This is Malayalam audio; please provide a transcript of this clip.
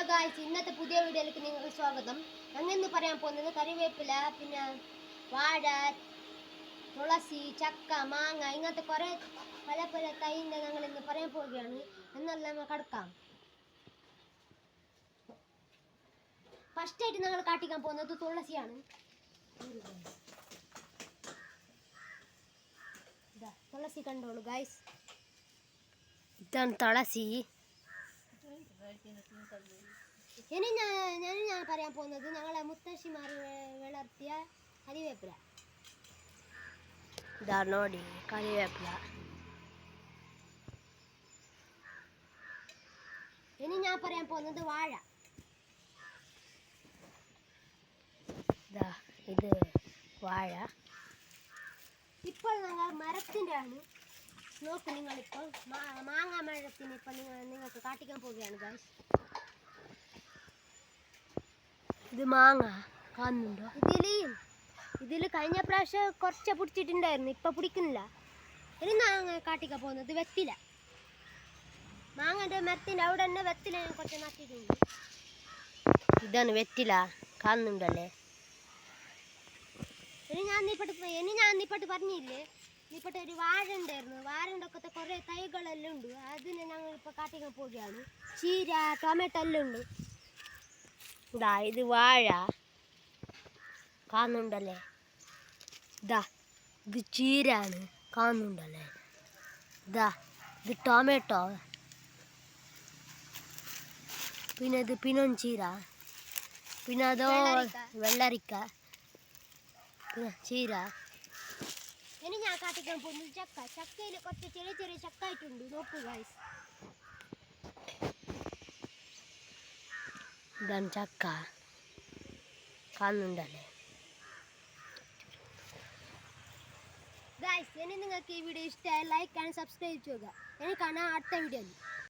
ഗായ്സ്, ഇന്നത്തെ പുതിയ വീഡിയോയിലേക്ക് നിങ്ങൾക്ക് സ്വാഗതം. ഞങ്ങൾ ഇന്ന് പറയാൻ പോകുന്നത് കറിവേപ്പില, പിന്നെ വാഴ, തുളസി, ചക്ക, മാങ്ങ ഇങ്ങനത്തെ കുറേ പല പല തൈൻ്റെ ഞങ്ങൾ ഇന്ന് പറയാൻ പോവുകയാണ്. എന്നെല്ലാം നമ്മൾ കടക്കാം. ഫസ്റ്റായിട്ട് ഞങ്ങൾ കാട്ടിക്കാൻ പോകുന്നത് തുളസിയാണ്. തുളസി കണ്ടോളൂ ഗായ്സ്, ഇതാണ് തുളസി. ഇനി ഞാൻ പറയാൻ പോകുന്നത് ഞങ്ങളെ മുത്തശ്ശിമാർ വളർത്തിയ കറിവേപ്പില. ഇതാ നോടി കറിവേപ്പില. ഇനി ഞാൻ പറയാൻ പോകുന്നത് വാഴ. ഇതാ ഇത് വാഴ. ഇപ്പോൾ ഞങ്ങൾ മരത്തിൻ്റെ ആണ്. നോക്ക്, നിങ്ങളിപ്പോൾ മാങ്ങ മരത്തിന് ഇപ്പം നിങ്ങൾക്ക് കാട്ടിക്കാൻ പോവുകയാണ് ഗൈസ്. ഇത് മാങ്ങ കാണുന്നുണ്ടോ? ഇതിൽ കഴിഞ്ഞ പ്രാവശ്യം കുറച്ച് പിടിച്ചിട്ടുണ്ടായിരുന്നു, ഇപ്പം പിടിക്കുന്നില്ല. ഇനി ഞാൻ കാട്ടിക്കാൻ പോകുന്നത് വെറ്റില. മാങ്ങൻ്റെ മരത്തിൻ്റെ അവിടെ തന്നെ വെറ്റില കുറച്ച് നട്ടിട്ടുണ്ട്. ഇതാണ് വെറ്റില, കാണുന്നുണ്ടല്ലേ? ഇനി ഞാൻ ഇപ്പോട്ട് പറഞ്ഞില്ലേ, ഇപ്പോട്ട് ഒരു വാഴ ഉണ്ടായിരുന്നു. വാഴൻ്റെ ഒക്കെ കുറേ തൈകളെല്ലാം ഉണ്ട്. അതിന് ഞങ്ങൾ ഇപ്പോൾ കാട്ടിക്കാൻ പോവുകയാണ്. ചീര, ടൊമാറ്റോ എല്ലാം ഉണ്ട്. ഇതാ ഇത് വാഴ കാണുന്നുണ്ടല്ലേ? ഇതാ ഇത് ചീരാണ്, കാണുന്നുണ്ടല്ലേ? ഇതാ ഇത് ടൊമാറ്റോ, പിന്നെ ഇത് പിനോൻ ചീര, പിന്നെ അതോ വെള്ളരിക്ക, പിന്നെ ചീര. ഇനി ഞാൻ കാട്ടിക്കാൻ പോകുന്നത് ചക്ക. ചക്കയിൽ കുറച്ച് ചെറിയ ചെറിയ ചക്ക ആയിട്ടുണ്ട്. നോക്കൂ ഗൈസ്, ഇതാണ് ചക്ക, കാണുന്നുണ്ടല്ലേ ഗൈസ്? ഇനി നിങ്ങൾക്ക് ഈ വീഡിയോ ഇഷ്ടമായി ലൈക്ക് ആൻഡ് സബ്സ്ക്രൈബ് ചെയ്യുക. ഇനി കാണാം അടുത്ത വീഡിയോയിൽ.